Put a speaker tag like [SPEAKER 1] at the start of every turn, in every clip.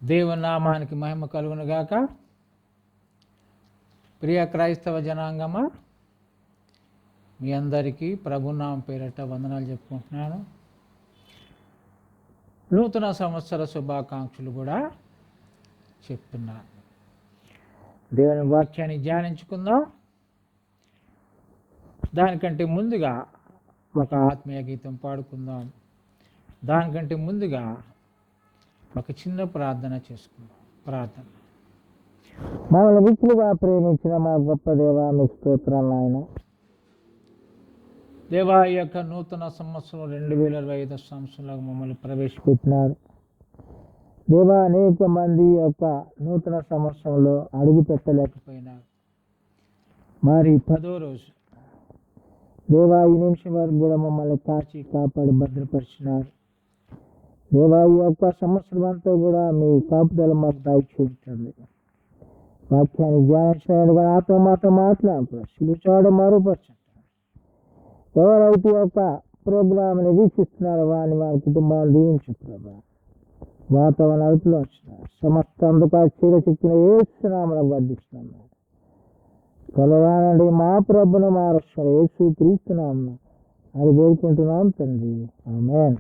[SPEAKER 1] దేవుని నామానికి మహిమ కలుగునుగాక. ప్రియ క్రైస్తవ జనాంగమా, మీ అందరికీ ప్రభునామం పేరట వందనాలు చెప్పుకుంటున్నాను. నూతన సంవత్సర శుభాకాంక్షలు కూడా చెప్తున్నాను. దేవుని వాక్యాన్ని ధ్యానించుకుందాం. దానికంటే ముందుగా ఒక ఆత్మీయ గీతం పాడుకుందాం. దానికంటే ముందుగా ఒక చిన్న ప్రార్థన చేసుకుందాం. ప్రార్థన.
[SPEAKER 2] మమ్మల్ని మిక్కిలిగా ప్రేమించిన మా గొప్ప దేవా, మీ స్తోత్రాలు ఆయన.
[SPEAKER 1] దేవా, ఈ యొక్క నూతన సంవత్సరం 2025 సంవత్సరంలో మమ్మల్ని ప్రవేశపెట్టినారు.
[SPEAKER 2] దేవా, అనేక మంది యొక్క నూతన సంవత్సరంలో అడుగు పెట్టలేకపోయినారు.
[SPEAKER 1] మరి 10వ రోజు
[SPEAKER 2] దేవా, ఈ నిమిషం వరకు కూడా మమ్మల్ని కాచి కాపాడి భద్రపరిచినారు. దేవా, ఈ యొక్క సంవత్సరం అంతా కూడా మీ కాపుదల మాకు దయచేయండి. వాక్యాన్ని ధ్యానించడానికి నాతో మాతో మాట్లాడు. సిలుచాడు మరుపరచండి. ఎవరైతే యొక్క ప్రోగ్రామ్ని వీక్షిస్తున్నారో వారి కుటుంబాలు దీవించు ప్రభా. వాతావరణ అదుపులో వచ్చినారు. సమస్త అందుక చీరచిక్కిన ఏసునామను వర్ధిస్తున్నాను. కొలవానండి మా ప్రభును మా రక్షణ యేసు క్రీస్తునామను అది వేడుకుంటున్నాం తండ్రి. ఆమేన్.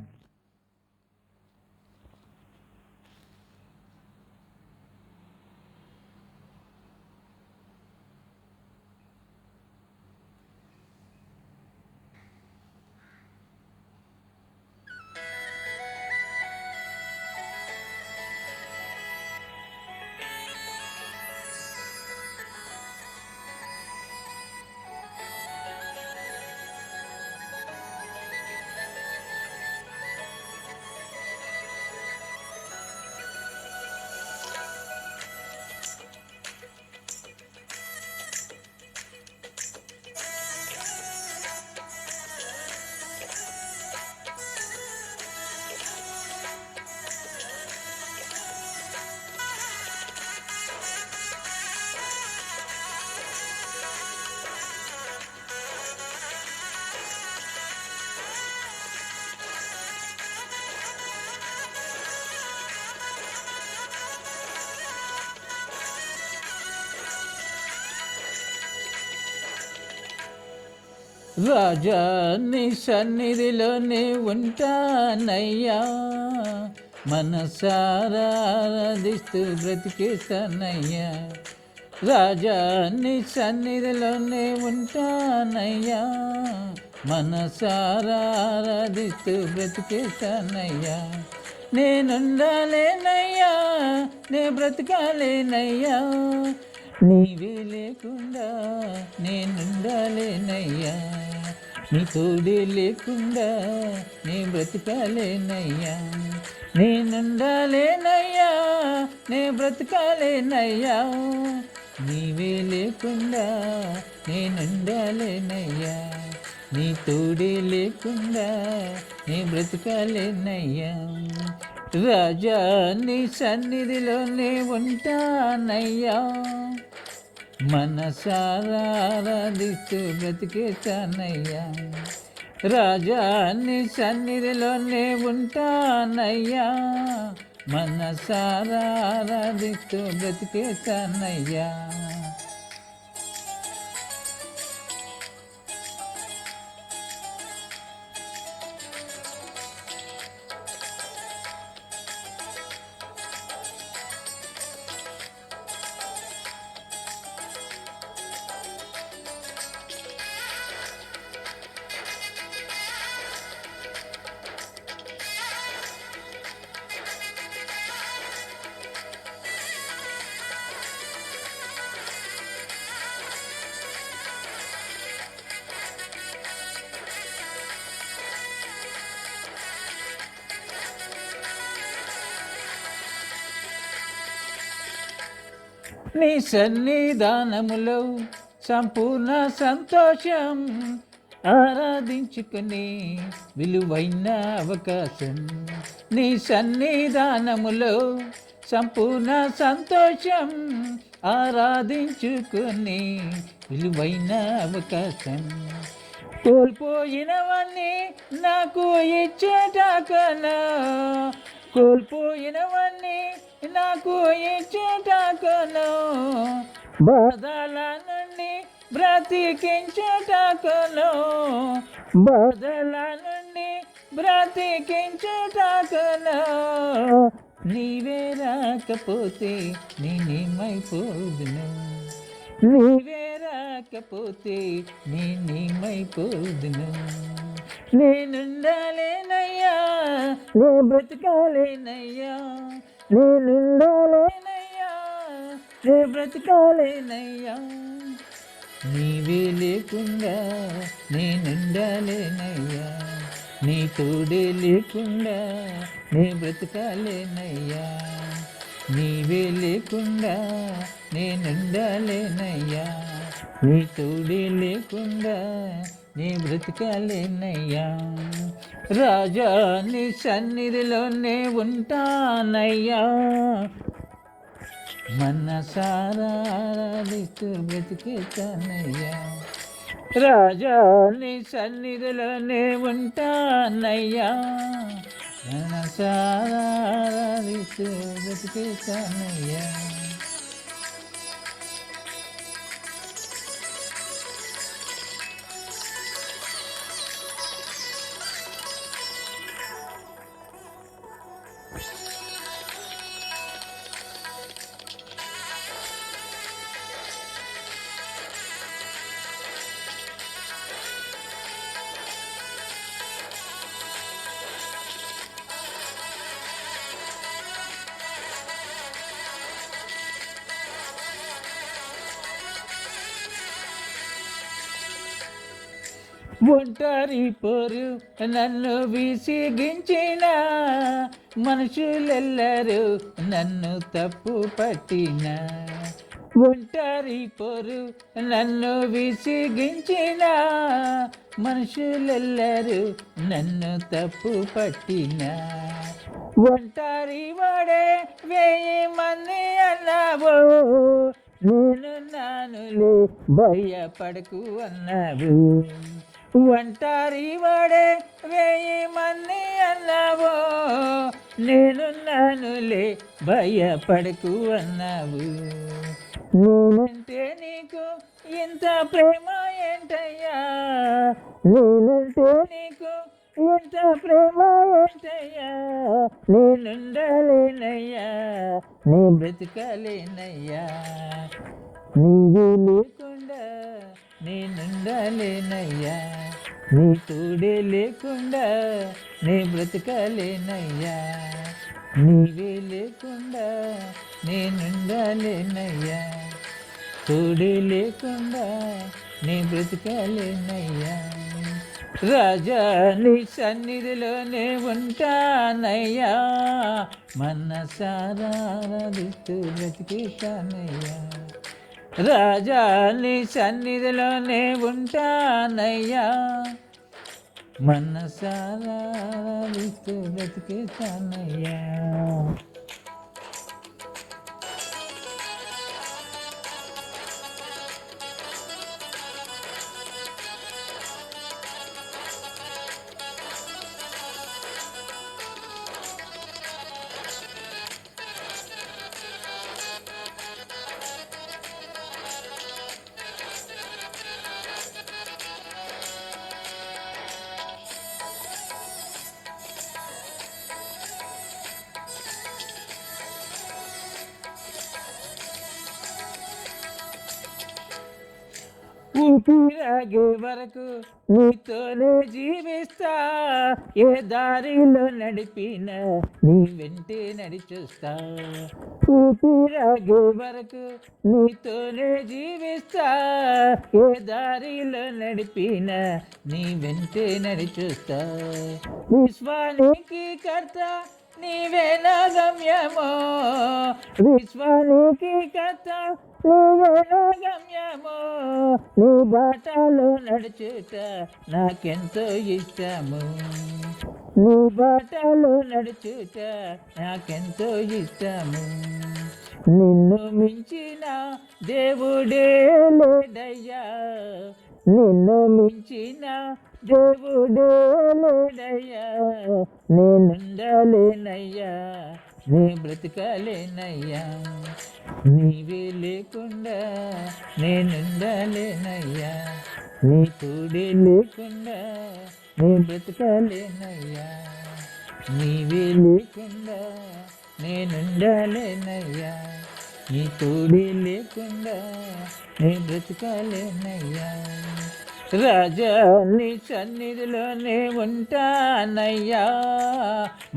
[SPEAKER 1] రాజా, నీ సన్నిధిలోనే ఉంటానయ్యా, మనసారా ఆరాధిస్తూ బ్రతికేస్తానయ్యా. రాజా, నీ సన్నిధిలోనే ఉంటానయ్యా, మనసారా ఆరాధిస్తూ బ్రతికేస్తానయ్యా. నేనుండాలేనయ్యా, నే బ్రతకాలేనయ్యా, నీవే లేకుండా నేనుండాలేనయ్యా, నీ తోడే లేకుండా నే బ్రతకాలేనయ్యా. నేనుండాలేనయ్యా, నే బ్రతకాలేనయ్యా, నీవే లేకుండా నేనుండాలేనయ్యా, నీ తోడే లేకుండా నే బ్రతకాలేనయ్యా. రాజా, నీ సన్నిధిలోనే ఉంటానయ్యా, మనసారా ఆరాధిస్తూ బ్రతికేస్తానయ్యా. రాజా, నీ సన్నిధిలోనే ఉంటానయ్యా, మనసారా ఆరాధిస్తూ బ్రతికేస్తానయ్యా. నీ సన్నిధానములో సంపూర్ణ సంతోషం, ఆరాధించుకుని విలువైన అవకాశం. నీ సన్నిధానములో సంపూర్ణ సంతోషం, ఆరాధించుకుని విలువైన అవకాశం. కోల్పోయినవన్నీ నాకు ఇచ్చేటాకనా, కోల్పోయినవన్నీ నాకు ఇచ్చేటకును, బాధల నుండి బ్రతికించేటకును, బాధల నుండి బ్రతికించేటకును. నీవే రాకపోతే నేనేమైపోదును, నీవే రాకపోతే నేనేమైపోదును. నేనుండాలేనయ్యా, నే బ్రతకాలేనయ్యా, నేనుండాలేనయ్యా, నే బ్రతకాలేనయ్యా. నీవే లేకుండా నేనుండాలేనయ్యా, నీ తోడే లేకుండా నే బ్రతకాలేనయ్యా. నీవే లేకుండా నేనుండాలేనయ్యా, నీ తోడే లేకుండా నీ బ్రతకాలేనయ్యా. రాజా నీ సన్నిధిలోనే ఉంటానయ్యా, మనసారా ఆరాధిస్తూ బ్రతికేతానయ్యా. రాజా నీ సన్నిధిలోనే ఉంటానయ్యా, మనసారా ఆరాధిస్తూ బ్రతికేతానయ్యా. ఒంటరి పోరు నన్ను విసిగించిన, మనుషులెల్లరూ నన్ను తప్పు పట్టిన. ఒంటరి పోరు నన్ను విసిగించిన, మనుషులెల్లరూ నన్ను తప్పు పట్టిన. ఒంటరి వాడే 1000 మంది అన్నావు, నేను నానులే భయపడకు అన్నావు. ఒంటరి వాడే 1000 మంది అన్నావు, నేను నానులే భయపడకు అన్నావు. నేనంటే నీకు ఇంత ప్రేమ ఏంటయ్యా, నేనంటే నీకు ఇంత ప్రేమ ఏంటయ్యా. నేనుండాలేనయ్యా, నీ బ్రతకాలేనయ్యా. నీవే లేకుండా నేనుండాలేనయ్యా, నీ తోడే లేకుండా నే బ్రతకాలేనయ్యా. నీవే లేకుండా నేనుండాలేనయ్యా, తోడే లేకుండా నే బ్రతకాలేనయ్యా. రాజా నీ సన్నిధిలోనే ఉంటానయ్యా, మనసారా ఆరాధిస్తూ బ్రతికేతానయ్యా. రాజా నీ సన్నిధిలోనే ఉంటానయ్యా, మనసారా ఆరాధిస్తూ బ్రతికేతానయ్యా. ఊపిరాగే వరకు నీతోనే జీవిస్తా, ఏ దారిలో నడిపినా నీ వెంటే నడిచొస్తా. ఊపిరాగే వరకు నీతోనే జీవిస్తా, ఏ దారిలో నడిపినా నీ వెంటే నడిచొస్తా. విశ్వానికి కర్త నీవే నా గమ్యమో, విశ్వానికి కర్త నీవే నా గమ్యమో. నీ బాటలో నడుచుట నాకెంతో ఇష్టము, నీ బాటలో నడుచుట నాకెంతో ఇష్టము. నిన్ను మించిన దేవుడే లేడయ్యా, నిన్ను మించిన
[SPEAKER 2] దేవుడే లేడయ్యా నేనుండలేనయ్యా నీ బ్రతకలేనయ్యా నీవే లేకుండా నేనుండలేనయ్యా నీ తోడే లేకుండా నీ బ్రతకలేనయ్యా నీవే లేకుండా నేనుండలేనయ్యా నీ తోడే లేకుండా నీ బ్రతకలేనయ్యా రాజా నీ సన్నిధిలోనే ఉంటానయ్యా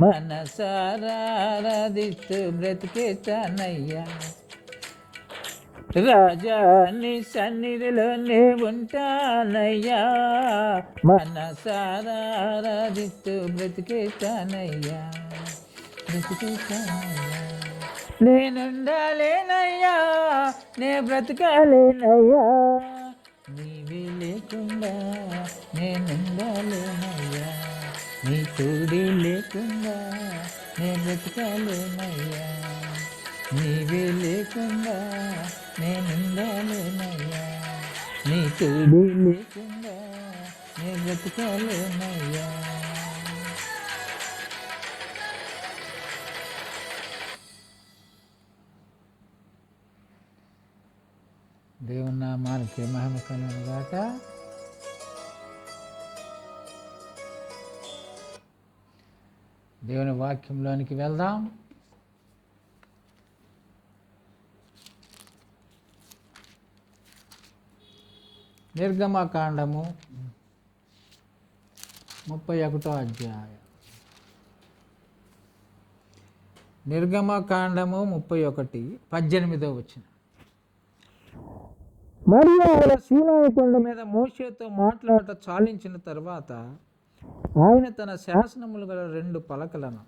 [SPEAKER 2] మనసారా ఆరాధిస్తూ బ్రతికేతానయ్యా రాజా నీ సన్నిధిలోనే ఉంటానయ్యా మనసారా ఆరాధిస్తూ బ్రతికేతానయ్యా నేనుండాలేనయ్యా నే బ్రతకాలేనయ్యా నీవే లేకుండా నేనుండాలేనయ్యా నీ తోడే లేకుండా నే బ్రతకాలేనయ్యా నీవే లేకుండా నేనుండాలేనయ్యా నీ తోడే లేకుండా నే బ్రతకాలేనయ్యా దేవుని నామానికి మహిమ కలుగును గాక. దేవుని వాక్యంలోనికి వెళ్దాం. నిర్గమకాండము 31వ అధ్యాయం. నిర్గమకాండము 31:18 వచనం. మరియు ఆయన సీనాయి కొండ మీద మోషేతో మాట్లాడట చాలించిన తర్వాత ఆయన తన శాసనములు గల 2 పలకలను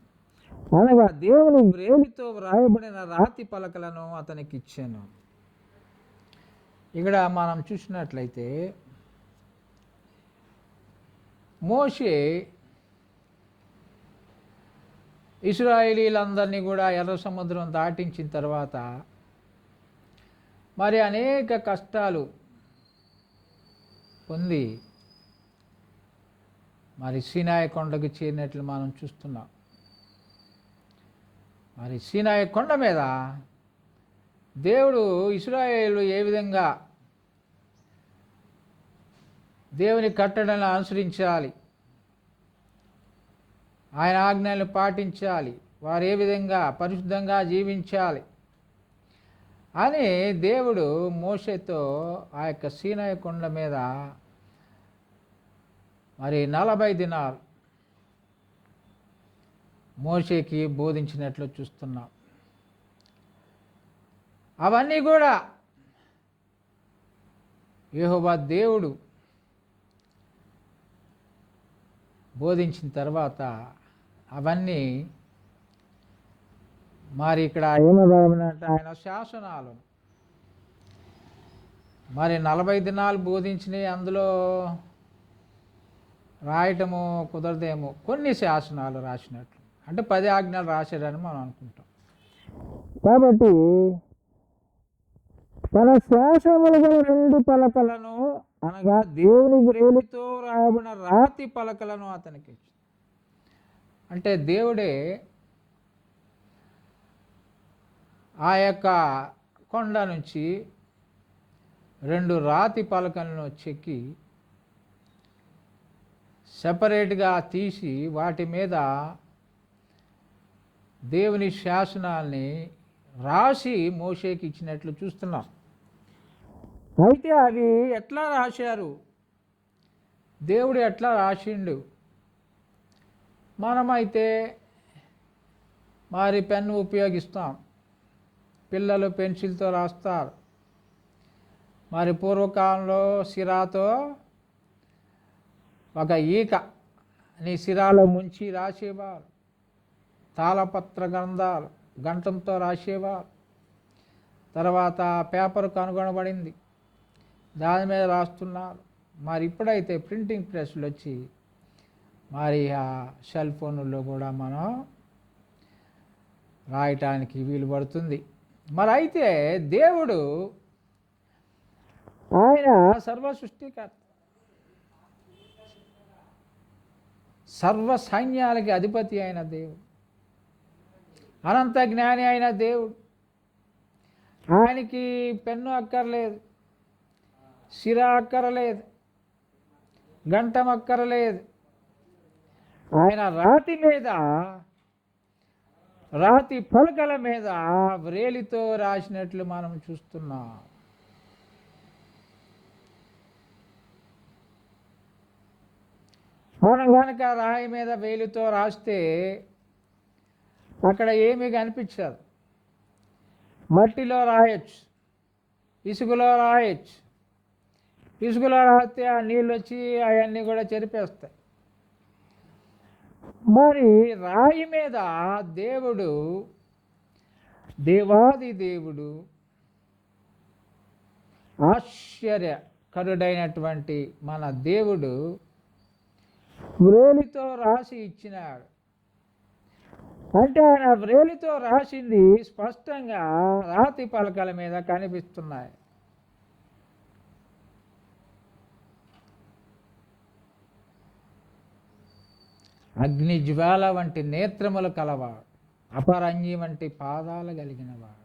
[SPEAKER 2] అనగా దేవుని వ్రేలితో వ్రాయబడిన రాతి పలకలను అతనికి ఇచ్చాను. ఇక్కడ మనం చూసినట్లయితే మోషే ఇశ్రాయేలీలందరినీ కూడా ఎర్ర సముద్రం దాటించిన తర్వాత మరి అనేక కష్టాలు పొంది మరి సీనాయి కొండకు చేరినట్లు మనం చూస్తున్నాం. మరి సీనాయి కొండ మీద దేవుడు ఇశ్రాయేలు ఏ విధంగా దేవుని కట్టడలను అనుసరించాలి, ఆయన ఆజ్ఞలను పాటించాలి, వారు ఏ విధంగా పరిశుద్ధంగా జీవించాలి అని దేవుడు మోషేతో ఆ యొక్క సీనాయి కొండ మీద మరి 40 దినాలు మోషేకి బోధించినట్లు చూస్తున్నాం. అవన్నీ కూడా యెహోవా దేవుడు బోధించిన తర్వాత అవన్నీ మరి ఇక్కడ ఏమన్నారంటే ఆయన శాసనాలు మరి 40 దినాలు బోధించినవి అందులో రాయటము కుదరదేమో, కొన్ని శాసనాలు రాసినట్లు అంటే 10 ఆజ్ఞలు రాశారని మనం అనుకుంటాం. కాబట్టి తన శాసనములు గల 2 పలకలను అనగా దేవుని వ్రేలితో రాయబడిన రాతి పలకలను అతనికి ఇచ్చింది. అంటే దేవుడే ఆ యొక్క కొండ నుంచి 2 రాతి పలకలను చెక్కి సెపరేట్గా తీసి వాటి మీద దేవుని శాసనాల్ని రాసి మోషేకి ఇచ్చినట్లు చూస్తున్నాం. అయితే అవి ఎట్లా రాశారు, దేవుడు ఎట్లా రాసిండు? మనమైతే మరి పెన్ను ఉపయోగిస్తాం, పిల్లలు పెన్సిల్తో రాస్తారు. మరి పూర్వకాలంలో సిరాతో ఒక ఈక నీ సిరాలో ముంచి రాసేవారు. తాళపత్ర గ్రంథాలు గంటంతో రాసేవారు. తర్వాత పేపర్ కనుగొనబడింది, దాని మీద రాస్తున్నారు. మరి ఇప్పుడైతే ప్రింటింగ్ ప్రెస్లు వచ్చి మరి ఆ సెల్ ఫోన్లో కూడా మనం రాయటానికి వీలు పడుతుంది. మరి అయితే దేవుడు ఆయన సర్వ సృష్టికర్త,
[SPEAKER 1] సర్వ సైన్యాలకి అధిపతి అయిన దేవుడు, అనంత జ్ఞాని అయిన దేవుడు. ఆయనకి పెన్ను అక్కర్లేదు, సిర అక్కరలేదు, గంటం అక్కరలేదు. ఆయన రాతి పలకల మీద వ్రేలితో రాసినట్లు మనం చూస్తున్నాం. మనం కనుక రాయి మీద వేలితో రాస్తే అక్కడ ఏమీ కనిపించదు. మట్టిలో రాయొచ్చు, ఇసుకలో రాయొచ్చు. ఇసుకలో రాస్తే ఆ నీళ్ళు వచ్చి అవన్నీ కూడా చెరిపేస్తాయి. మరి రాయి మీద దేవుడు, దేవాది దేవుడు, ఆశ్చర్యకరుడైనటువంటి మన దేవుడు వ్రేలితో రాసి ఇచ్చినాడు. అంటే ఆయన వ్రేలితో రాసింది స్పష్టంగా రాతి పలకల మీద కనిపిస్తున్నాయి. అగ్ని జ్వాల వంటి నేత్రములు కలవాడు, అపరంజి వంటి పాదాలు కలిగినవాడు.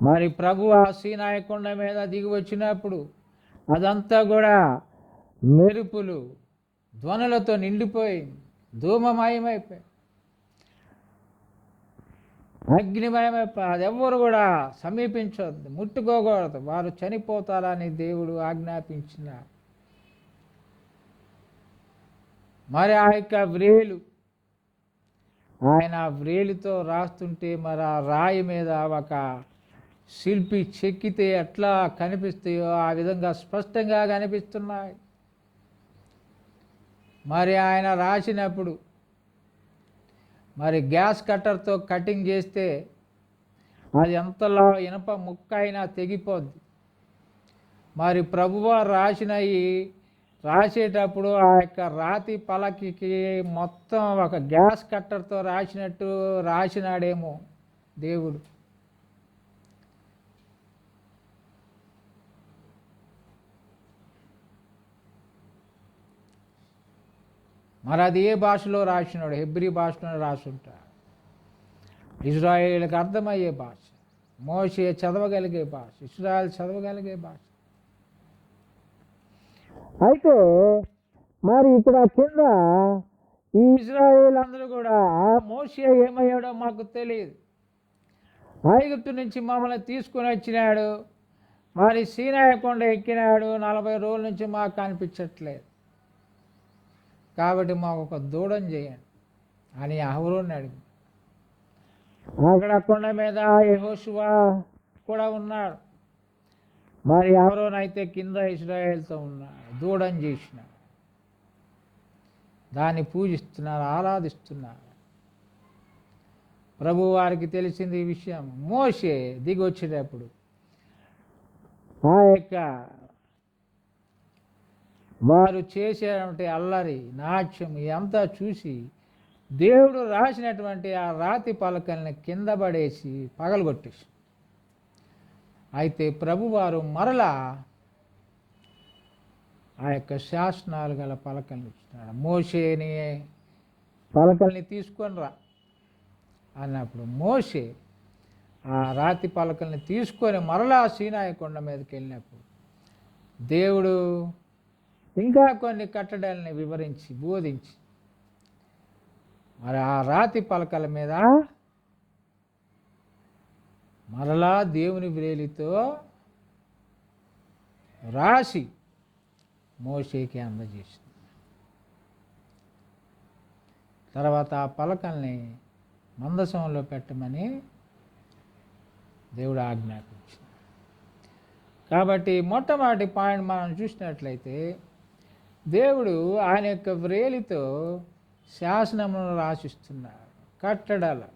[SPEAKER 1] మరి ప్రభు ఆ సీనాయి కొండ మీద దిగి వచ్చినప్పుడు అదంతా కూడా మెరుపులు, ధ్వనులతో నిండిపోయి ధూమమయమైపోయి, అగ్నిమయమైపోయి, అది ఎవ్వరు కూడా సమీపించవద్దు, ముట్టుకోకూడదు, వారు చనిపోతారని దేవుడు ఆజ్ఞాపించినాడు. మరి ఆ యొక్క వ్రేలు, ఆయన వ్రేలితో రాస్తుంటే మరి ఆ రాయి మీద ఒక శిల్పి చెక్కితే ఎట్లా కనిపిస్తాయో ఆ విధంగా స్పష్టంగా కనిపిస్తున్నాయి. మరి ఆయన రాసినప్పుడు మరి గ్యాస్ కట్టర్తో కటింగ్ చేస్తే అది ఎంతలో ఇనప ముక్క అయినా తెగిపోద్ది. మరి ప్రభువారు రాసేటప్పుడు ఆ యొక్క రాతి పలకకి మొత్తం ఒక గ్యాస్ కట్టర్తో రాసినట్టు రాసినాడేమో దేవుడు. మరి అది ఏ భాషలో రాసినాడు? హెబ్రీ భాషలో రాసుంటాడు. ఇజ్రాయేలుకి అర్థమయ్యే భాష, మోషే చదవగలిగే భాష, ఇజ్రాయేల్ చదవగలిగే భాష.
[SPEAKER 2] అయితే మరి ఇక్కడ కింద ఈ
[SPEAKER 1] ఇజ్రాయేల్ అందరూ కూడా మోషే ఏమయ్యాడో మాకు తెలియదు, ఐగుప్తు నుంచి మమ్మల్ని తీసుకుని వచ్చినాడు, మరి సీనాయి కొండ ఎక్కినాడు, 40 రోజుల నుంచి మాకు కనిపించట్లేదు, కాబట్టి మాకు ఒక దూడం చేయండి అని అహరోన్ని అడిగి, అక్కడ కొండ మీద యెహోషువ కూడా ఉన్నాడు. మరి అహరోన్ అయితే కింద ఇశ్రాయేలుతో ఉన్నాడు. దూడం చేసినాడు, దాన్ని పూజిస్తున్నారు, ఆరాధిస్తున్నారు. ప్రభు వారికి తెలిసింది ఈ విషయం. మోషే దిగి వచ్చేటప్పుడు ఆ యొక్క వారు చేసేటువంటి అల్లరి, నాట్యం ఇదంతా చూసి దేవుడు రాసినటువంటి ఆ రాతి పలకల్ని కింద పడేసి పగలగొట్టేసి, అయితే ప్రభువారు మరలా ఆ యొక్క శాసనాలు గల పలకల్ని ఇచ్చినాడు. మోషేని పలకల్ని తీసుకొని రా అన్నప్పుడు మోషే ఆ రాతి పలకల్ని తీసుకొని మరలా సీనాయి కొండ మీదకి వెళ్ళినప్పుడు దేవుడు ఇంకా కొన్ని కట్టడాలని వివరించి బోధించి మరి ఆ రాతి పలకల మీద మరలా దేవుని వ్రేలితో రాసి మోషేకి అందజేసింది. తర్వాత ఆ పలకల్ని మందసంలో పెట్టమని దేవుడు ఆజ్ఞాపించింది. కాబట్టి మొట్టమొదటి పాయింట్ మనం చూసినట్లయితే దేవుడు ఆయన యొక్క వ్రేలితో శాసనమును రాసిస్తున్నాడు, కట్టడలు,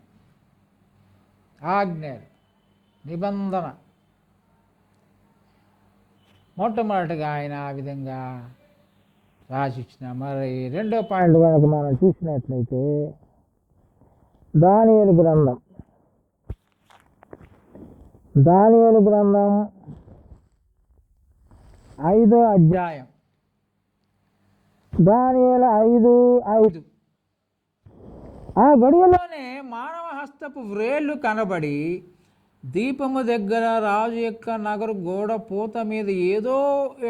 [SPEAKER 1] ఆజ్ఞలు, నిబంధన. మొట్టమొదటిగా ఆయన ఆ విధంగా రాసిచ్చిన. మరి రెండో పాయింట్ కనుక మనం చూసినట్లయితే దానియేలు గ్రంథం 5వ అధ్యాయం
[SPEAKER 2] దానియేలు 5:5. ఆ గడియలోనే
[SPEAKER 1] మానవ హస్తపు వ్రేళ్ళు కనబడి దీపము దగ్గర రాజు యొక్క నగరు గోడ పూత మీద ఏదో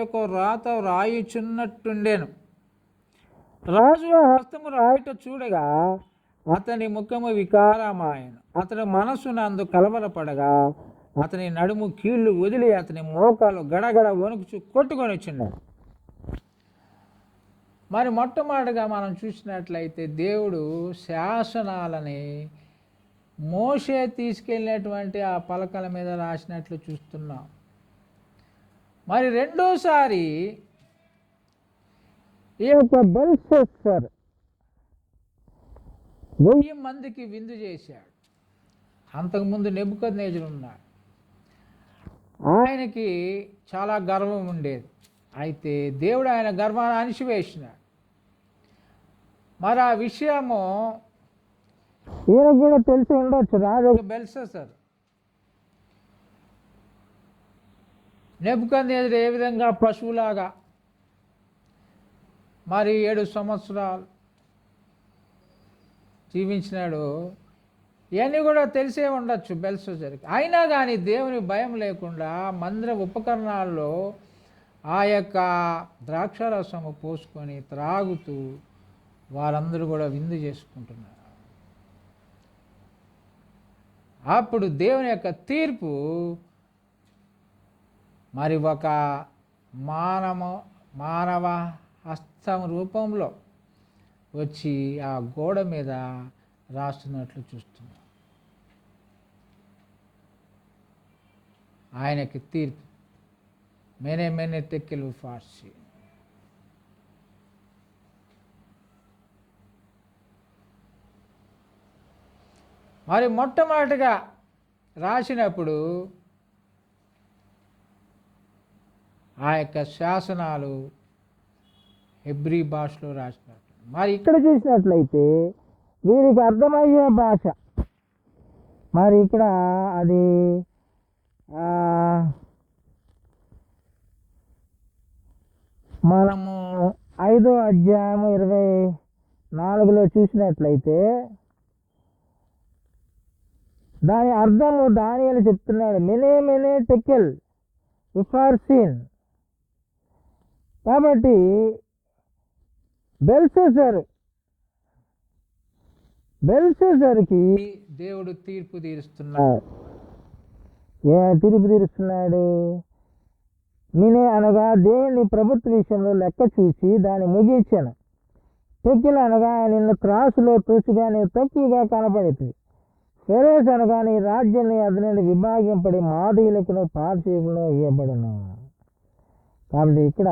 [SPEAKER 1] ఒక రాత రాయుచున్నట్టుండెను. రాజు ఆ హస్తము రాయుట చూడగా అతని ముఖము వికారమాయను. అతని మనస్సు నందు కలవరపడగా అతని నడుము కీళ్ళు వదిలి అతని మోకాలు గడగడ వణుకుచు కొట్టుకొని వచ్చినాడు. మరి మొట్టమొదటిగా మనం చూసినట్లయితే దేవుడు శాసనాలని మోషే తీసుకెళ్ళినటువంటి ఆ పలకల మీద రాసినట్లు చూస్తున్నాం. మరి రెండోసారి
[SPEAKER 2] ఈ యొక్క బెల్షస్సర్
[SPEAKER 1] 1000 మందికి విందు చేశాడు. అంతకుముందు నెబుకద్నెజరు ఉన్నాడు. ఆయనకి చాలా గర్వం ఉండేది. అయితే దేవుడు ఆయన గర్వాన్ని అణిచివేసినాడు. మరి ఆ విషయము
[SPEAKER 2] ఈయనకు కూడా తెలిసి ఉండొచ్చు. రాజు
[SPEAKER 1] బెల్షస్సర్ నెబుకద్నెజరు ఏ విధంగా పశువులాగా మరి 7 సంవత్సరాలు జీవించినాడు, ఇవన్నీ కూడా తెలిసే ఉండొచ్చు బెల్షస్సర్కి. అయినా కానీ దేవుని భయం లేకుండా మందిర ఉపకరణాల్లో ఆ యొక్క ద్రాక్షారసము పోసుకొని త్రాగుతూ వారందరూ కూడా విందు చేసుకుంటున్నారు. అప్పుడు దేవుని యొక్క తీర్పు మరి ఒక మానవ హస్తం రూపంలో వచ్చి ఆ గోడ మీద రాస్తున్నట్లు చూస్తున్నాం. ఆయనకి తీర్పు మేనే తెక్కెలు ఫార్సి. మరి మొట్టమొదటిగా రాసినప్పుడు ఆ యొక్క శాసనాలు హెబ్రీ భాషలో రాసినట్టు. మరి
[SPEAKER 2] ఇక్కడ చూసినట్లయితే వీరికి అర్థమయ్యే భాష. మరి ఇక్కడ అది మనము 5వ అధ్యాయం 24లో చూసినట్లయితే దాని అర్థము దానియేలు చెప్తున్నాడు. మెనే టెకెల్ ఉఫార్సిన్. కాబట్టి బెల్షస్సర్కి
[SPEAKER 1] దేవుడు తీర్పు తీరుస్తున్నాడు.
[SPEAKER 2] తీర్పు తీరుస్తున్నాడు. మినే అనగా దేవుని ప్రభుత్వ విషయంలో లెక్క చూసి దాన్ని ముగించాను. టెక్కిల్ అనగా నిన్ను త్రాసులో తూచుగా నీవు తక్కువగా కనపడుతుంది. ఫెరేస్ అనగా నీ రాజ్యాన్ని అతని విభాగింపడి మాదీయులకు పార్సీకులను ఇవ్వబడును. కాబట్టి ఇక్కడ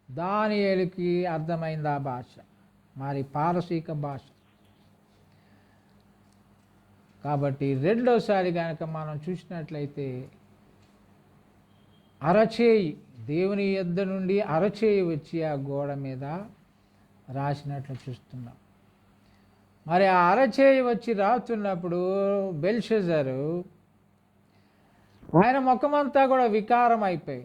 [SPEAKER 1] దానియేలుకి అర్థమైంది ఆ భాష, మరి పారసీక భాష. కాబట్టి రెండోసారి కనుక మనం చూసినట్లయితే అరచేయి, దేవుని యొద్ద నుండి అరచేయి వచ్చి ఆ గోడ మీద రాసినట్లు చూస్తున్నాం. మరి ఆ అరచేయి వచ్చి రాస్తున్నప్పుడు బెల్షస్సరు ఆయన ముఖమంతా కూడా వికారం అయిపోయి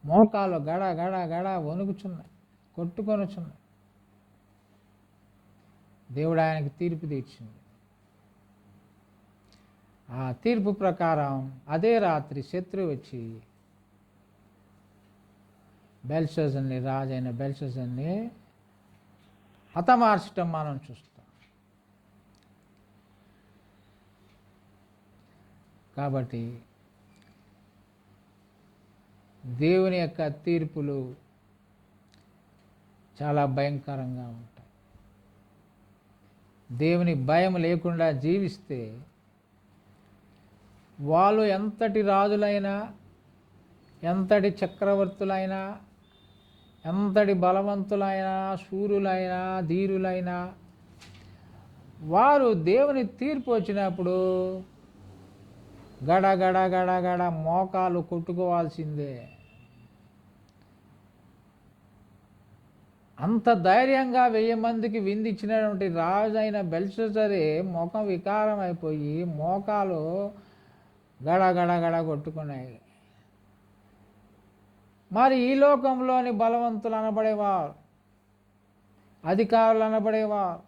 [SPEAKER 1] మోకాలు గడ గడ గడ వణుకుచున్నాయి, కొట్టుకొనుచున్నాయి. దేవుడు ఆయనకి తీర్పు తీర్చింది. ఆ తీర్పు ప్రకారం అదే రాత్రి శత్రువు వచ్చి బెల్షస్సర్ని, రాజైన బెల్షస్సర్ని హతమార్చటం మనం చూస్తాం. కాబట్టి దేవుని యొక్క తీర్పులు చాలా భయంకరంగా ఉంటాయి. దేవుని భయం లేకుండా జీవిస్తే వాళ్ళు ఎంతటి రాజులైనా, ఎంతటి చక్రవర్తులైనా, ఎంతటి బలవంతులైనా, శూరులైనా, ధీరులైనా, వారు దేవుని తీర్పు వచ్చినప్పుడు గడ గడ గడ గడ మోకాలు కొట్టుకోవాల్సిందే. అంత ధైర్యంగా 1000 మందికి విందిచ్చినటువంటి రాజు అయిన బెల్షస్సరే ముఖం వికారం అయిపోయి మోకాలు గడ గడ గడ కొట్టుకున్నాయి. మరి ఈ లోకంలోని బలవంతులు అనబడేవారు, అధికారులు అనబడేవారు,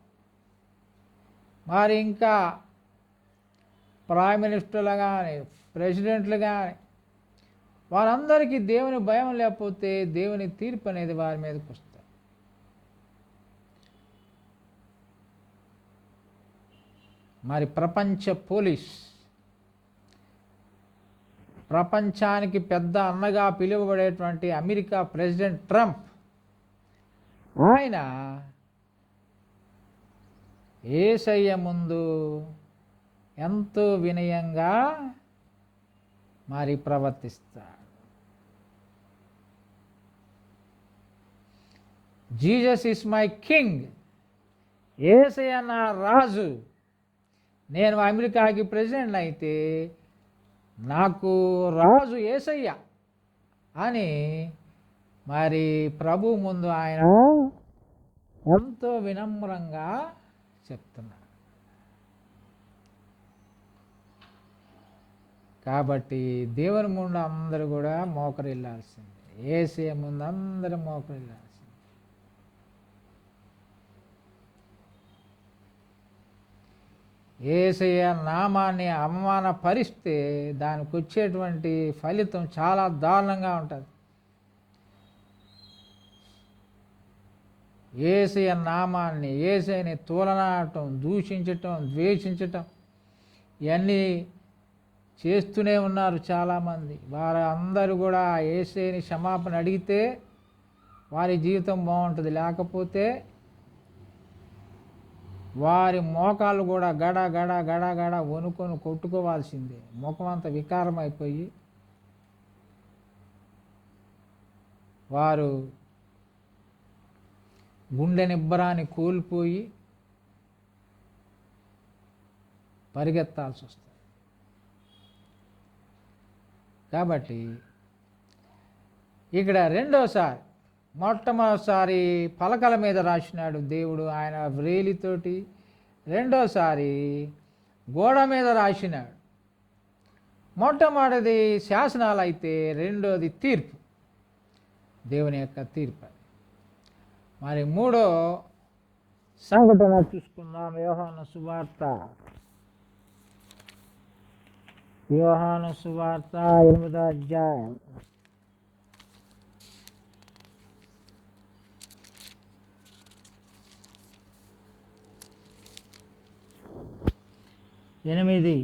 [SPEAKER 1] మరి ఇంకా ప్రైమ్ మినిస్టర్లు కానీ ప్రెసిడెంట్లు కానీ వారందరికీ దేవుని భయం లేకపోతే దేవుని తీర్పు అనేది వారి మీదకి వస్తుంది. మరి ప్రపంచ పోలీస్, ప్రపంచానికి పెద్ద అన్నగా పిలువబడేటువంటి అమెరికా ప్రెసిడెంట్ ట్రంప్, ఆయన యేసయ్య ముందు ఎంతో వినయంగా మరి ప్రవర్తిస్తాడు. జీసస్ ఇస్ మై కింగ్, యేసయ్య నా రాజు, నేను అమెరికాకి ప్రెసిడెంట్ అయితే నాకు రాజు యేసయ్య అని మరి ప్రభు ముందు ఆయన ఎంతో వినమ్రంగా చెప్తున్నాడు. కాబట్టి దేవుని ముందు అందరూ కూడా మోకరిల్లాల్సిందే, యేసయ్య ముందు అందరూ మోకరిల్లాల్సిందే. యేసయ్య నామాన్ని అవమానపరిస్తే దానికి వచ్చేటువంటి ఫలితం చాలా దారుణంగా ఉంటుంది. యేసయ్య నామాన్ని, యేసయ్యని తూలనాడటం, దూషించటం, ద్వేషించటం ఇవన్నీ చేస్తూనే ఉన్నారు చాలామంది. వారు అందరూ కూడా యేసయ్యని క్షమాపణ అడిగితే వారి జీవితం బాగుంటుంది, లేకపోతే వారి మోకాలు కూడా గడ గడ గడ గడ వణుకొని కొట్టుకోవాల్సిందే. ముఖం అంతా వికారం అయిపోయి వారు గుండె నిబ్బరాన్ని కోల్పోయి పరిగెత్తాల్సి వస్తుంది. కాబట్టి ఇక్కడ రెండోసారి, మొట్టమొదటిసారి పలకల మీద రాసినాడు దేవుడు ఆయన వ్రేలితోటి, రెండోసారి గోడ మీద రాసినాడు. మొట్టమొదటిది శాసనాలు అయితే రెండోది తీర్పు, దేవుని యొక్క తీర్పు. మరి మూడో సంఘటన చూసుకుందాం. యోహాను సువార్త, యోహాను సువార్త 8వ అధ్యాయం. ఎనిమిది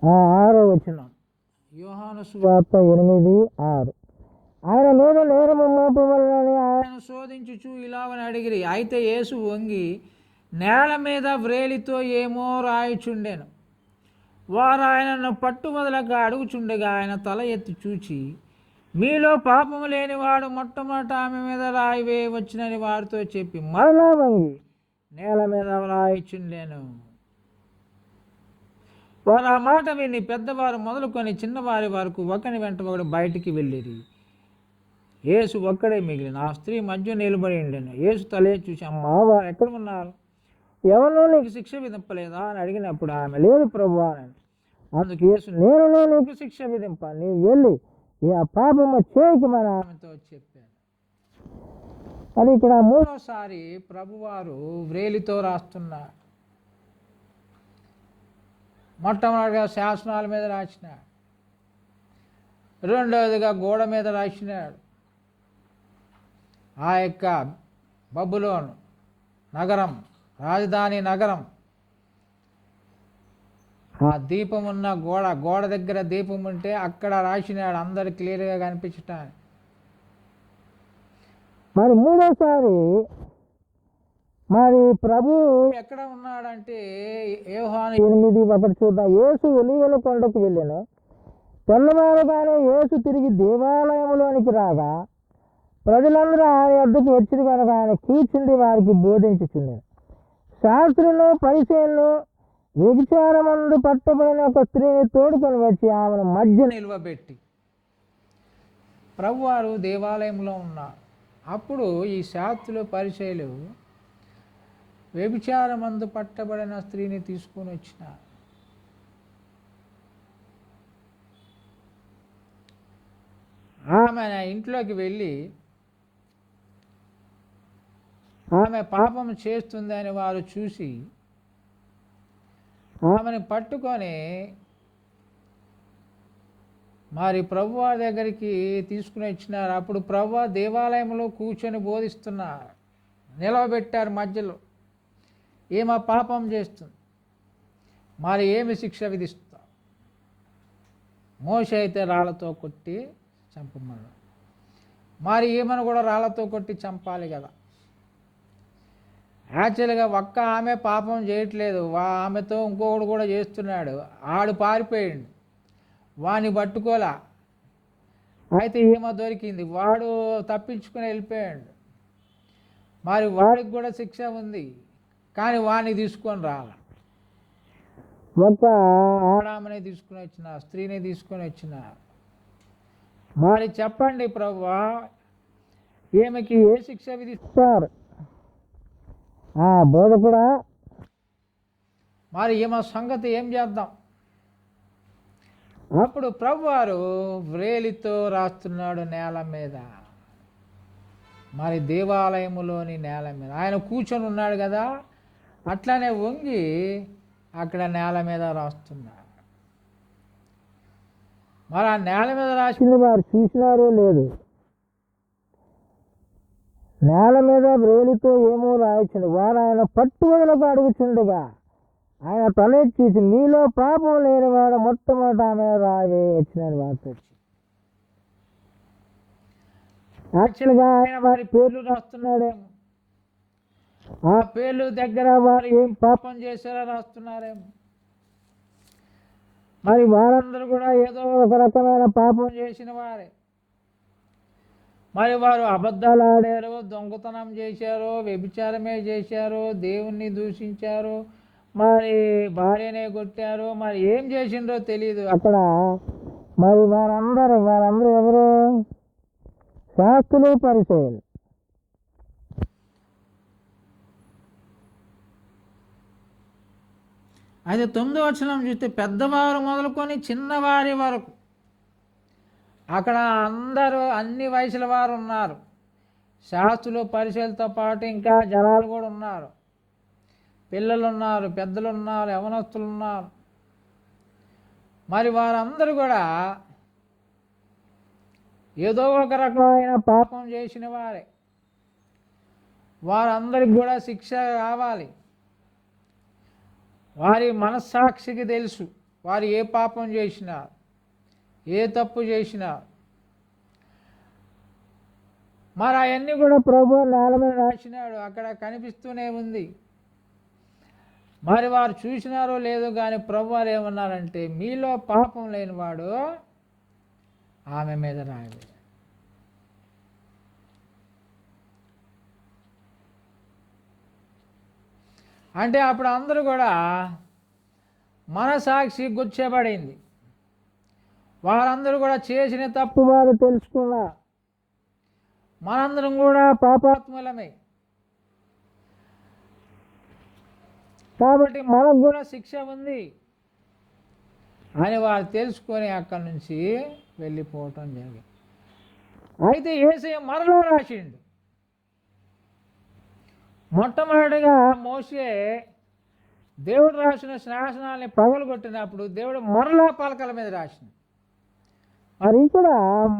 [SPEAKER 1] ఆరో వచనం, యోహాను సువార్త 8:6. ఆయన మీద నేరము మోపవలనని ఆయన శోధించుచు ఇలాగని అడిగిరి. అయితే యేసు వంగి నేల మీద వ్రేలితో ఏమో రాయిచుండెను. వారు ఆయనను పట్టువదలక అడుగుచుండగా ఆయన తల ఎత్తి చూచి, మీలో పాపము లేనివాడు మొట్టమొదట ఆమె మీద రాయి వేయవచ్చునని వారితో చెప్పి మరలా వంగి నేల మీద రాయిచుండెను. వారు ఆ మాట విని పెద్దవారు మొదలుకొని చిన్నవారి వరకు ఒకని వెంట ఒకడు బయటికి వెళ్ళిరి. యేసు ఒక్కడే మిగిలిన. ఆ స్త్రీ మధ్య నిలబడి ఉండెను. యేసు తలే చూసి, అమ్మా, వారు ఎక్కడ ఉన్నారు? ఎవరో నీకు శిక్ష విధింపలేదా అని అడిగినప్పుడు ఆమె, లేదు ప్రభువా అని. అందుకు యేసు, నేను నీకు శిక్ష విధింప, నీవు వెళ్ళి ఆ పాపము చేయకమని ఆమెతో చెప్పాను. అది ఇక్కడ మూడోసారి ప్రభువారు వ్రేలితో రాస్తున్నారు. మొట్టమొదటిగా శాసనాల మీద రాసినాడు, రెండవదిగా గోడ మీద రాసినాడు. ఆ యొక్క బబులోను నగరం, రాజధాని నగరం, ఆ దీపం ఉన్న గోడ దగ్గర దీపం ఉంటే అక్కడ రాసినాడు, అందరు క్లియర్గా కనిపించటానికి. మరి మూడోసారి మరి ప్రభు ఎక్కడ ఉన్నాడంటే యోహాను 8:1 చూద్దాం. యేసు ఒలీవల కొండకు వెళ్ళాను. తెల్లవారుగానే యేసు తిరిగి దేవాలయంలోనికి రాగా ప్రజలందరూ ఆయన వద్దకు వచ్చింది కనుక ఆయన కూర్చుండి వారికి బోధించుచున్నారు. శాస్త్రులు పరిచయంలో వ్యభిచారమందు పట్టబడిన ఒక స్త్రీని తోడుకొని వచ్చి ఆమెను మధ్య నిలువబెట్టి, ప్రభువారు దేవాలయంలో ఉన్నారు. అప్పుడు ఈ శాస్త్రులు పరిచయులు వ్యభిచారమందు పట్టబడిన స్త్రీని తీసుకొని వచ్చినారు. ఆమె ఇంట్లోకి వెళ్ళి ఆమె పాపం చేస్తుందని వారు చూసి ఆమెను పట్టుకొని మరి ప్రభువారి దగ్గరికి తీసుకుని వచ్చినారు. అప్పుడు ప్రభువా దేవాలయంలో కూర్చొని బోధిస్తున్నారు. నిలవబెట్టారు మధ్యలో. ఏమో పాపం చేస్తుంది, మరి ఏమి శిక్ష విధిస్తాం? మోషే అయితే రాళ్ళతో కొట్టి చంపమన్నాడు, మరి ఏమని కూడా రాళ్ళతో కొట్టి చంపాలి కదా. యాక్చువల్గా ఒక్క ఆమె పాపం చేయట్లేదు, ఆమెతో ఇంకొకడు కూడా చేస్తున్నాడు. ఆడు పారిపోయాడు, వాడిని పట్టుకోలా. అయితే ఈమె దొరికింది, వాడు తప్పించుకుని వెళ్ళిపోయాడు. మరి వాడికి కూడా శిక్ష ఉంది, కానీ వాడిని తీసుకొని రాల. ఒక ఆడామని తీసుకుని వచ్చిన, స్త్రీని తీసుకొని వచ్చిన. మరి చెప్పండి ప్రభువా, ఈమెకి ఏ శిక్ష విధిస్తారు? బోధకుడా, మరి ఈమె సంగతి ఏం చేద్దాం? అప్పుడు ప్రభువారు వ్రేలితో రాస్తున్నాడు నేల మీద, మరి దేవాలయములోని నేల మీద. ఆయన కూర్చొని ఉన్నాడు కదా, అట్లానే వంగి అక్కడ నేల మీద రాస్తున్నాడు. మరి ఆ నేల మీద రాసింది వారు చూసినారో లేదు. నేల మీద వ్రేలితో ఏమో రాయించింది. వారు ఆయన పట్టుబడులకు అడుగుచుండగా ఆయన తలెత్తి మీలో పాపం లేనివాడు మొట్టమొదట ఆమె రావేయచ్చినని వార్త వచ్చి, యాక్చువల్గా ఆయన వారి పేర్లు రాస్తున్నాడేమో. ఆ పేర్లు దగ్గర వారు ఏం పాపం చేశారో రాస్తున్నారేమో. మరి వారందరూ కూడా ఏదో ఒక రకమైన పాపం చేసిన వారే. మరి వారు అబద్ధాలు ఆడారు, దొంగతనం చేశారు, వ్యభిచారమే చేశారు, దేవుణ్ణి దూషించారు, మరి భార్యనే కొట్టారు, మరి ఏం చేసిండ్రో తెలియదు అక్కడ. మరి వారందరూ ఎవరు? శాస్త్రులు, పరిచయాలు. అయితే 9వ వచనం చూస్తే పెద్దవారు మొదలుకొని చిన్నవారి వరకు అక్కడ అందరూ అన్ని వయసుల వారు ఉన్నారు. శాస్త్రులు, పరిచయాలతో పాటు ఇంకా జనాలు కూడా ఉన్నారు. పిల్లలు ఉన్నారు, పెద్దలు ఉన్నారు, యవనస్తులు ఉన్నారు. మరి వారందరూ కూడా ఏదో ఒక రకమైన పాపం చేసిన వారే. వారందరికి కూడా శిక్ష కావాలి. వారి మనస్సాక్షికి తెలుసు వారు ఏ పాపం చేసినా, ఏ తప్పు చేసినా. మరి అవన్నీ కూడా ప్రభువు నేల మీద రాసినాడు, అక్కడ కనిపిస్తూనే ఉంది. మరి వారు చూసినారో లేదో కానీ ప్రభువారు ఏమన్నారంటే, మీలో పాపం లేనివాడు ఆమె మీద రాయలేదు. అంటే అప్పుడు అందరూ కూడా మనసాక్షి గుర్చబడింది. వారందరూ కూడా చేసిన తప్పు వారు తెలుసుకున్నారు. మనందరం కూడా పాపాత్ములమే, కాబట్టి మనకు కూడా శిక్ష ఉంది అని వారు తెలుసుకొని అక్కడి నుంచి వెళ్ళిపోవటం జరిగింది. అయితే యేసయ్య మరలా రాసిండు. మొట్టమొదటిగా మోషే దేవుడు రాసిన శాసనాల్ని పగలగొట్టినప్పుడు దేవుడు మరలా పలకల మీద రాసిండు. మరి కూడా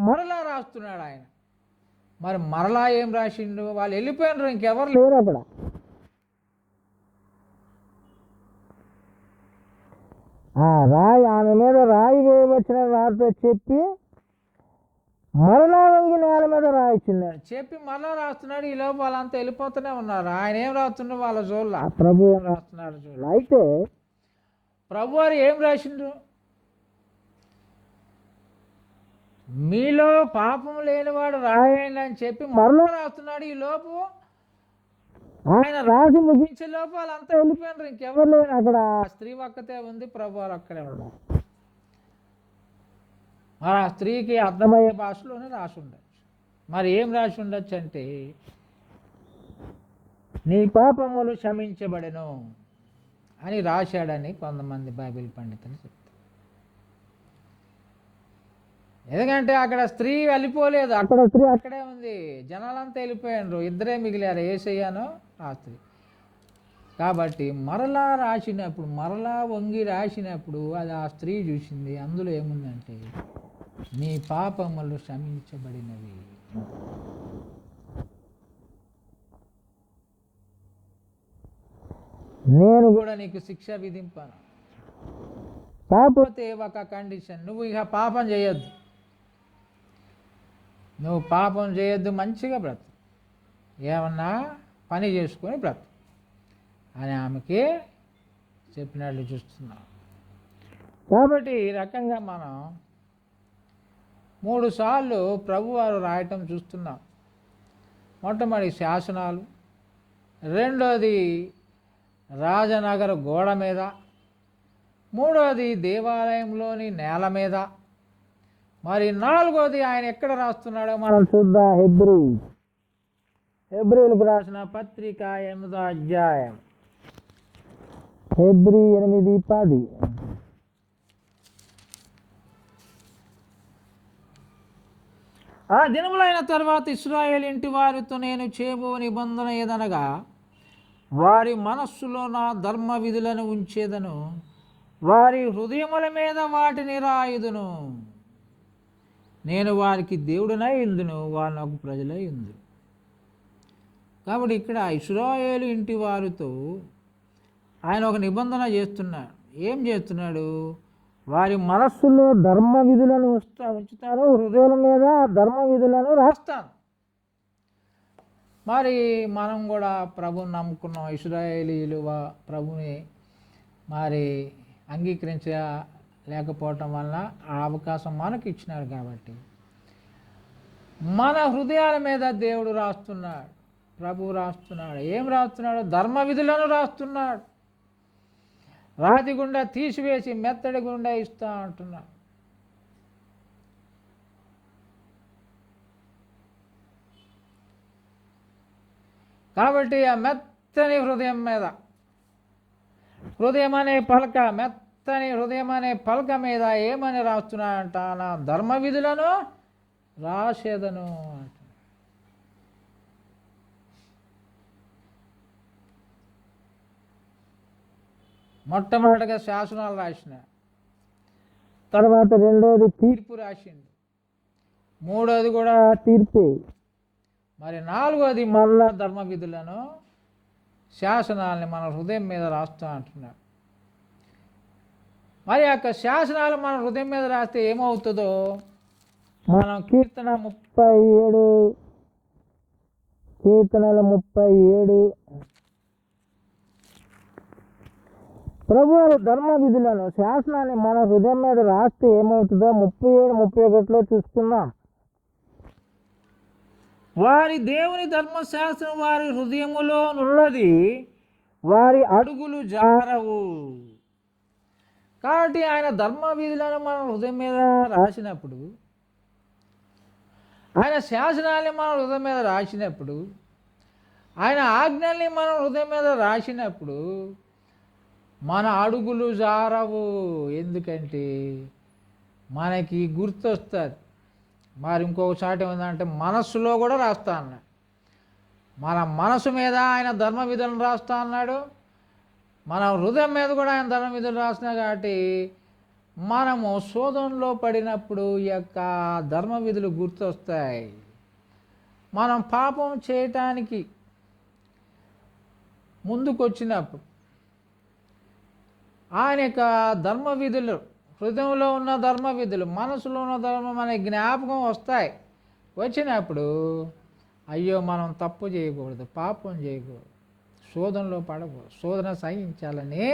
[SPEAKER 1] మరలా రాస్తున్నాడు ఆయన. మరి మరలా ఏం రాసిండు? వాళ్ళు వెళ్ళిపోయినారు, ఇంకెవరు లేరు అక్కడ. రాయి, ఆమె మీద రాయి వేయవచ్చిన వారితో చెప్పి మరలా వంగి నేల మీద రాయిస్తున్నాడు. చెప్పి మరలా రాస్తున్నాడు. ఈ లోపు వాళ్ళంతా వెళ్ళిపోతూనే ఉన్నారు. ఆయన ఏం రాస్తున్నాడు వాళ్ళ జోళ్ళ, ప్రభు ఏం రాస్తున్నాడు జోళ్ళు. అయితే ప్రభు వారు ఏం రాసిండ్రు? మీలో పాపం లేనివాడు రాయండి అని చెప్పి మరలా రాస్తున్నాడు. ఈ లోపు ఆయన రాసి ముగించే లోపు వాళ్ళంతా వెళ్ళిపోయినారు, ఇంకెవరు లేరు అక్కడ. స్త్రీ ఒక్కతే ఉంది, ప్రభు వారు అక్కడే ఉన్నారు. మరి ఆ స్త్రీకి అర్థమయ్యే భాషలోనే రాసి ఉండొచ్చు. మరి ఏం రాసి ఉండొచ్చు అంటే, నీ పాపములు క్షమించబడెను అని రాశాడని కొంతమంది బైబిల్ పండితులు చెప్తారు. ఎందుకంటే అక్కడ స్త్రీ వెళ్ళిపోలేదు, అక్కడ స్త్రీ అక్కడే ఉంది. జనాలంతా వెళ్ళిపోయినారు, ఇద్దరే మిగిలారు, యేసయ్యను ఆ స్త్రీ. కాబట్టి మరలా రాసినప్పుడు, మరలా వంగి రాసినప్పుడు అది ఆ స్త్రీ చూసింది. అందులో ఏముందంటే నీ పాపములు క్షమించబడినవి. నేను కూడా నీకు శిక్ష విధింపాను. కాకపోతే ఒక కండిషన్, నువ్వు ఇక పాపం చేయొద్దు, నువ్వు పాపం చేయొద్దు, మంచిగా బ్రతు, ఏమన్నా పని చేసుకొని బ్రతు అని ఆమెకి చెప్పినట్లు చూస్తున్నాం. కాబట్టి ఈ రకంగా మనం 3 సార్లు ప్రభువారు రాయటం చూస్తున్నాం. మొట్టమొదటి శాసనాలు, రెండోది రాజనగర గోడ మీద, మూడోది దేవాలయంలోని నేల మీద, మరి నాలుగోది ఆయన ఎక్కడ రాస్తున్నాడో మనం చూద్దాం. హెబ్రీలకు రాసిన పత్రిక 8వ అధ్యాయం, హెబ్రీ 8:10. ఆ దినములైన తర్వాత ఇశ్రాయేలు ఇంటి వారితో నేను చేయబో నిబంధన ఏదనగా, వారి మనస్సులో నా ధర్మ విధులను ఉంచేదను, వారి హృదయముల మీద వాటిని రాయుదును. నేను వారికి దేవుడినై ఇందును, వారు నాకు ప్రజలై ఇందును. కాబట్టి ఇక్కడ ఇశ్రాయేలు ఇంటి వారితో ఆయన ఒక నిబంధన చేస్తున్నాడు. ఏం చేస్తున్నాడు? వారి మనస్సులో ధర్మ విధులను ఉంచుతారు, హృదయాల మీద ధర్మ విధులను రాస్తాను. మరి మనం కూడా ప్రభుని నమ్ముకున్నాం. ఇశ్రాయేలీయులు ప్రభుని మరి అంగీకరించలేకపోవటం వల్ల ఆ అవకాశం మనకు ఇచ్చినాడు. కాబట్టి మన హృదయాల మీద దేవుడు రాస్తున్నాడు, ప్రభువు రాస్తున్నాడు. ఏం రాస్తున్నాడు? ధర్మ విధులను రాస్తున్నాడు. రాతి గుండా తీసివేసి మెత్తడి గుండా ఇస్తా అంటున్నాడు. కాబట్టి ఆ మెత్తని హృదయం మీద, హృదయం అనే పలక, మెత్తని హృదయం అనే పలక మీద ఏమని రాస్తున్నాడంట? నా ధర్మ విధులను రాసేదను అంట. మొట్టమొదటిగా శాసనాలు రాసిన తర్వాత రెండోది తీర్పు రాసిండు, మూడోది కూడా తీర్పే, మరి నాలుగోది మళ్ళా ధర్మ విధులను, శాసనాలని మన హృదయం మీద రాస్తా అంటున్నాడు. మరి యొక్క శాసనాలు మన హృదయం మీద రాస్తే ఏమవుతుందో మనం కీర్తనలు 37 ప్రభువు ధర్మ విధులను, శాసనాన్ని మన హృదయం మీద రాస్తే ఏమవుతుందో 37-31లో చూసుకుందాం. వారి దేవుని ధర్మశాస్త్రం వారి హృదయములో నున్నది, వారి అడుగులు జారవు. కాబట్టి ఆయన ధర్మ విధులను మన హృదయం మీద రాసినప్పుడు, ఆయన శాసనాన్ని మన హృదయం మీద రాసినప్పుడు, ఆయన ఆజ్ఞల్ని మన హృదయం మీద రాసినప్పుడు మన అడుగులు జారవు. ఎందుకంటే మనకి గుర్తొస్తుంది. మరి ఇంకొకసారి ఏమందంటే మనస్సులో కూడా రాస్తా అన్నాడు. మన మనసు మీద ఆయన ధర్మ విధులను రాస్తా అన్నాడు, మన హృదయం మీద కూడా ఆయన ధర్మ విధులు రాస్తున్నాడు. కాబట్టి మనము శోధనలో పడినప్పుడు ఈ యొక్క ధర్మ విధులు గుర్తొస్తాయి. మనం పాపం చేయటానికి ముందుకొచ్చినప్పుడు ఆయన యొక్క ధర్మ విధులు, హృదయంలో ఉన్న ధర్మ విధులు, మనసులో ఉన్న ధర్మం అనే జ్ఞాపకం వస్తాయి. వచ్చినప్పుడు అయ్యో మనం తప్పు చేయకూడదు, పాపం చేయకూడదు, శోధనలో పడకూడదు, శోధన సహించాలని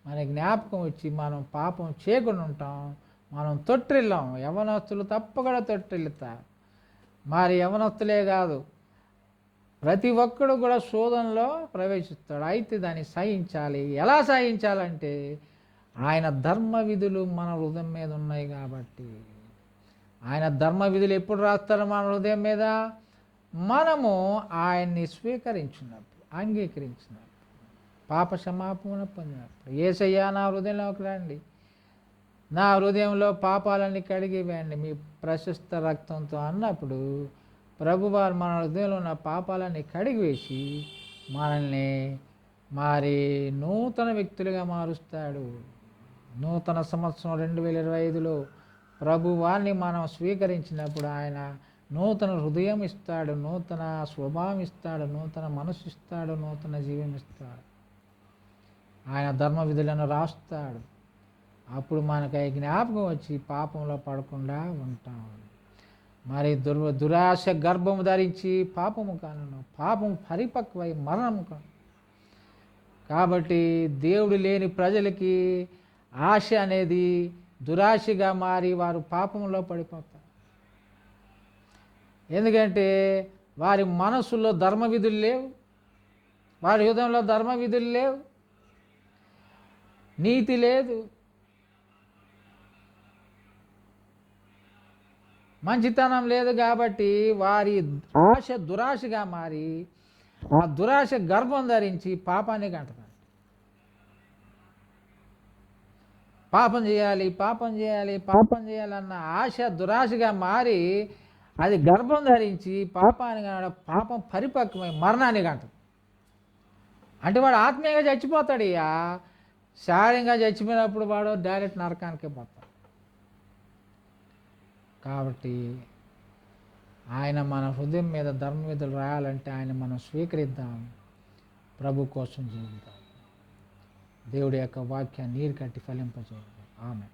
[SPEAKER 1] మన జ్ఞాపకం వచ్చి మనం పాపం చేయకుండా ఉంటాం. మనం తొట్టిల్లాం. యవనస్తులు తప్పకుండా తొట్టిల్లుతారు. మరి యవనస్తులే కాదు, ప్రతి ఒక్కడు కూడా శోధనలో ప్రవేశిస్తాడు. అయితే దాన్ని సహించాలి. ఎలా సహించాలంటే ఆయన ధర్మ విధులు మన హృదయం మీద ఉన్నాయి. కాబట్టి ఆయన ధర్మ విధులు ఎప్పుడు రాస్తారు మన హృదయం మీద? మనము ఆయన్ని స్వీకరించినప్పుడు, అంగీకరించినప్పుడు, పాప క్షమాపణ పొందినప్పుడు, యేసయ్యా నా హృదయంలోకి రండి, నా హృదయంలో పాపాలన్నీ కడిగివేయండి మీ ప్రశస్త రక్తంతో అన్నప్పుడు ప్రభువారు మన హృదయంలో ఉన్న పాపాలన్నీ కడిగివేసి మనల్ని మరి నూతన వ్యక్తులుగా మారుస్తాడు. నూతన సంవత్సరం 2025లో ప్రభువాన్ని మనం స్వీకరించినప్పుడు ఆయన నూతన హృదయం ఇస్తాడు, నూతన స్వభావం ఇస్తాడు, నూతన మనసు ఇస్తాడు, నూతన జీవం ఇస్తాడు. ఆయన ధర్మ విధులను రాస్తాడు. అప్పుడు మనకి జ్ఞాపకం వచ్చి పాపంలో పడకుండా ఉంటాం. మరి దురాశ గర్భము ధరించి పాపము కాను, పాపం పరిపక్వై మరణము కాను. కాబట్టి దేవుడు లేని ప్రజలకి ఆశ అనేది దురాశగా మారి వారు పాపంలో పడిపోతారు. ఎందుకంటే వారి మనసులో ధర్మ విధులు లేవు, వారి హృదయంలో ధర్మ విధులు లేవు, నీతి లేదు, మంచితనం లేదు. కాబట్టి వారి ఆశ దురాశగా మారి ఆ దురాశ గర్భం ధరించి పాపాన్ని కంటున్నారు. పాపం చేయాలి, పాపం చేయాలి, పాపం చేయాలన్న ఆశ దురాశగా మారి అది గర్భం ధరించి పాపాన్ని కనడం, పాపం పరిపక్వమై మరణాన్ని కంటాడు. అంటే వాడు ఆత్మీయంగా చచ్చిపోతాడు. ఇక శారీరంగా చచ్చిపోయినప్పుడు వాడు డైరెక్ట్ నరకానికే పోతాడు. కాబట్టి ఆయన మన హృదయం మీద ధర్మ విధులు రాయాలంటే ఆయన మనం స్వీకరిద్దాం, ప్రభు కోసం జీవిద్దాం. దేవుడి యొక్క వాక్యాన్ని నీరు కట్టి ఫలింపజేయండి. ఆమె